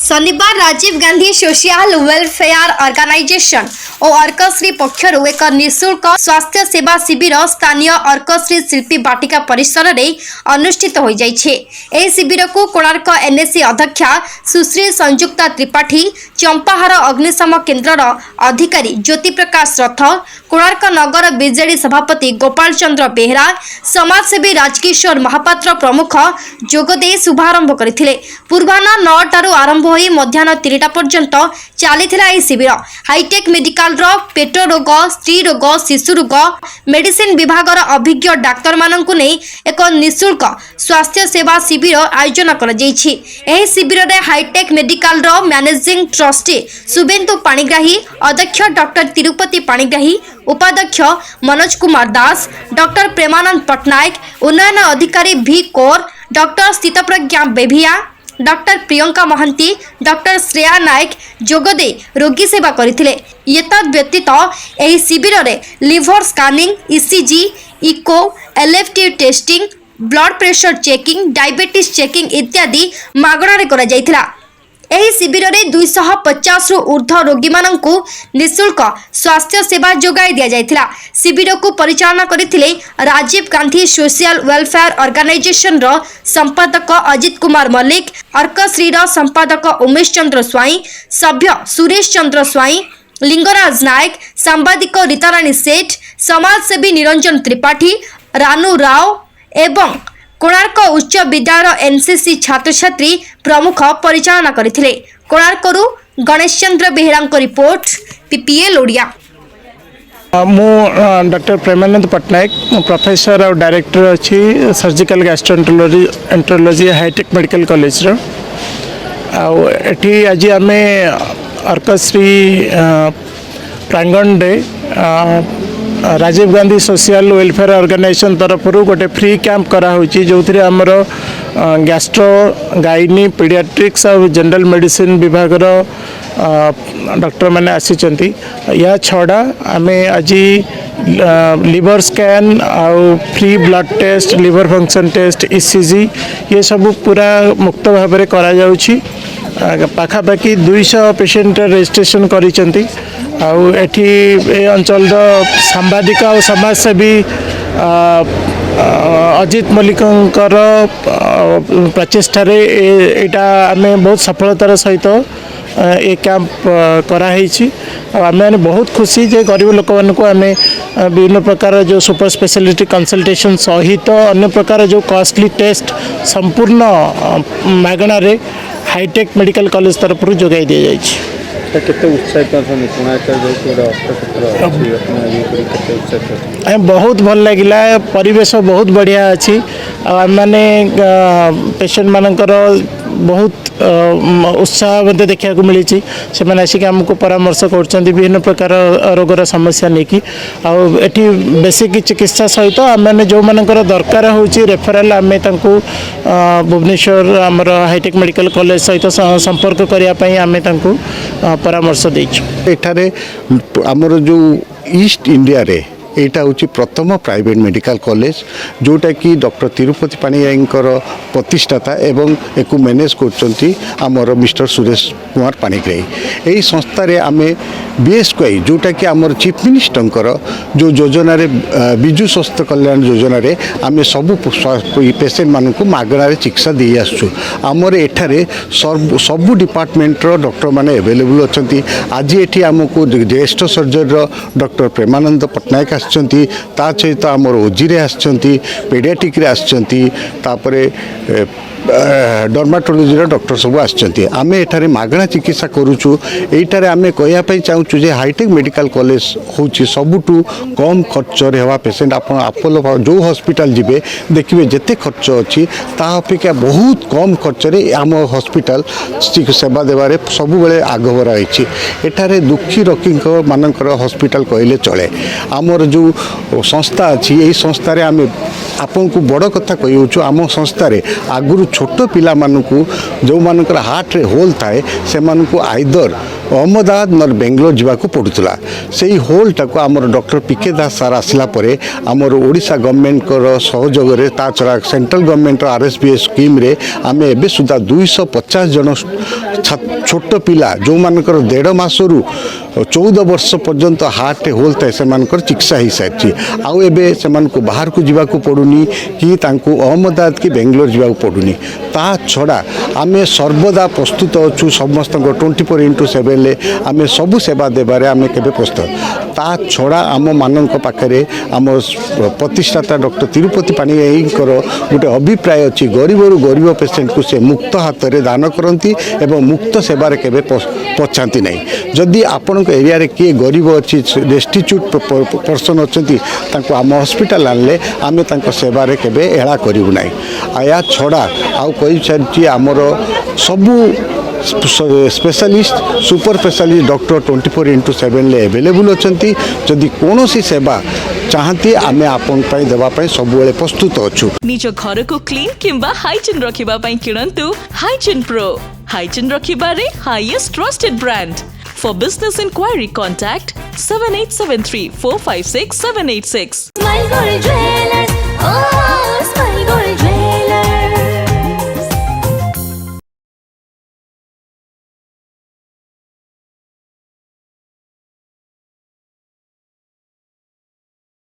शनिवार Rajiv Gandhi social welfare organization और अर्कश्री पक्षर एक निःशुल्क स्वास्थ्य सेवा शिविर स्थानीय अर्कश्री शिल्पी बाटिका परिसर में अनुष्ठित हो जाइए। शिविर को कोणार्क एनएससी अध्यक्षा सुश्री संयुक्ता त्रिपाठी, चंपाहार अग्निशम केन्द्र अधिकारी ज्योति प्रकाश रथ, कोणार्क नगर बीजेडी सभापति गोपाल चंद्र बेहरा, समाजसेवी राजकिशोर महापात्र प्रमुख जोगदे शुभारंभ करथिले। पूर्वाह्न 9 टारू आरंभ होई मध्याह्न 3टा पर्यंत चलीथिला एही शिविर। हाईटेक मेडिकल रो पेट रोग, स्त्री रोग, शिशु रोग मेडिसिन विभाग अभिज्ञ डाक्तर माननकु नै एक निःशुल्क स्वास्थ्य सेवा शिविर आयोजन कर जाइछि। एही शिविर रे हाईटेक मेडिकल रो मैनेजिंग ट्रस्टी शुभेन्दु पाणिग्राही, अध्यक्ष डॉक्टर तिरुपति पाणिग्राही, उपाध्यक्ष मनोज कुमार दास, डॉक्टर प्रेमानंद पटनायक, उन्नयन अधिकारी भी कोर, doctor Sthitaprajna Bebhia, doctor Priyanka Mohanty, doctor Shreya Nayak जोगदे रोगी सेवा करथिले। एतद व्यतीत एही शिविर रे liver scanning, ECG, echo, LFT testing, blood pressure checking, diabetes checking इत्यादि मागणारे करा जायथिला। एही शिविर में 250 रु ऊर्ध्व रोगी माननकु निःशुल्क स्वास्थ्य सेवा जोगाई दिया जायथिला। शिविर को परिचालना करथिले Rajiv Gandhi social welfare organisation रो संपादक अजित कुमार मल्लिक, अर्कश्री रो संपादक उमेश चंद्र स्वाई, सभ्य सुरेश चंद्र स्वाई, लिंगराज नायक, सांबादिक रीताराणी सेठ, समाजसेवी निरंजन त्रिपाठी, रानू राव एवं कोणार्क उच्च विद्यालय एनसीसी छात्र छात्री प्रमुख परिचालना करथिले। कोणार्करू गणेश चंद्र बेहरा रिपोर्ट, पीपीएल ओडिया। मु डॉक्टर प्रेमानंद पटनायक, प्रोफेसर और डायरेक्टर अच्छी surgical gastroenterology hitech medical college एठी आज आम अर्कश्री प्रांगण रे Rajiv Gandhi social welfare organization तरफ गोटे फ्री कैंप कराई जो आमर गैस्ट्रो गाइनी पीडियाट्रिक्स और जनरल मेडिसिन विभाग डॉक्टर मैंने आसी। या छड़ा आम आज लिवर स्कैन आउ free blood test, liver function test, ECG ये सब पूरा मुक्त भाव में करा जाउछि। पाखापाखि 200 पेशेंट रजिस्ट्रेशन करिसेंती। एठी ए अंचल सांबादिक और समाजसेवी अजित मल्लिकर प्रचेष्टा एटा आम बहुत सफलतार सहित ये कैंप कराई। आम बहुत खुशी जे गरीब लोक मानक आम विभिन्न प्रकार जो सुपर स्पेशलिटी कंसल्टेशन सहित अन्य प्रकार जो कॉस्टली टेस्ट संपूर्ण मागणार हाईटेक मेडिकल कॉलेज तरफ जोगाई दि जाइए। बहुत भल लगे, परिवेश बहुत बढ़िया अच्छी। आम मैंने पेशेंट मानकर बहुत उत्साह मत देखा मिली। से मैंने आसिक आमको परामर्श कर विभिन्न प्रकार रोगर समस्या नहीं आठी बेसिक चिकित्सा सहित आम मैंने जो मानकर दरकार हो रेफराल आम भुवनेश्वर आमर हाईटेक मेडिकल कॉलेज सहित संपर्क करने आम परामर्श देठारे आमर जो ईस्ट इंडिया रे एटा हूँ प्रथम प्राइवेट मेडिकल कॉलेज जोटा कि डॉक्टर तिरुपति पाणिग्राहींकर प्रतिष्ठाता एवं एक मैनेज कर मिस्टर सुरेश कुमार पाणिग्राही। यही संस्थारे आम बीएसक्यू जोटा कि आमर चीफ मिनिस्टर जो योजना विजु स्वास्थ्य कल्याण योजना आम सब पेसेंट मानक मागणार चिकित्सा दे आसुँ। आमर एठारे सबू डिपार्टमेंटर डॉक्टर मैंने एवेलेबल अच्छा। आज ये आमको ज्येष्ठ सर्जरी डॉक्टर प्रेमानंद पटनायक ता सहित आमर ओजी आसचंती, पेडियाट्रिक रे आसचंती, तापरे डर्माटोलॉजी डॉक्टर सब आसचंती। आमे एठारे मागणा चिकित्सा करूछु। एठारे आमे कहया पई चाहूछु जे हाईटेक मेडिकल कॉलेज होची सबुटू कम खर्च रे हवा पेशेंट आपण अपोलो जो हॉस्पिटल जिबे देखिबे जते खर्च अछि ता अपेक्षा बहुत कम खर्च रे आम हॉस्पिटल सेवा देबारे सब बेले आगभरा अछि। एठारे दुखी रोगी मानकर हॉस्पिटल कहले चले। आमर जो संस्था अच्छी यही संस्था आम आपन को बड़ कथा कहूँ आम संस्था आगुरी छोट पिला मानू जो मानकर हार्ट रे होल थाए से आइदर अहमदाबाद न बेंगलोर जावाक पड़ूला से होलटा को आमर डॉक्टर पीके दास सार आसला परे आमर ओडिशा गवर्नमेंट सहयोग रे ता छड़ा सेंट्रल गवर्नमेंट आरएसबीएस स्कीम रे आमे एबे सुधा 250 जन छोट पिला जो मानकर 1.5 मासरू 14 वर्ष पर्यंत हार्ट होल थाए से चिकित्सा हो सारी आउ एबे से बाहर को जीवाक पड़ुनी कि तांको अहमदाबाद कि बेंगलोर जावाक पड़ुनी ता छड़ा आमे सर्वदा प्रस्तुत अच्छु समस्त 24/7 आमे सबु सेवा देबारे आमे केबे प्रस्तुत ता छड़ा आम मानक पाखरे आम प्रतिष्ठाता डॉक्टर तिरुपति पाणिग्राहींकर गोटे अभिप्राय अच्छी गरीबरू गरीब पेसेंट को से मुक्त हाथ में दान करती एवं मुक्त सेवार केबे पछाती नहीं जदि आपण एरिया रे किए गरीब अच्छी डेस्टिट्यूट पर्सन अच्छा आम हॉस्पिटल आनले आमे तांको सेवारे केबे एड़ा करिवु नाही आया छड़ा आउ कहि सारी आमर सबू specialist super specialist doctor 24/7 available अच्छी जदि कौन सेवा चाहती आमे आपन पाई देवा पाई सब बेले प्रस्तुत अच्छु निज घर को क्लीन किंबा हाइजीन रखिबा पाई किणंतु हाइजीन प्रो हाइजीन रखिबारे highest trusted brand for business inquiry contact 7873 456 786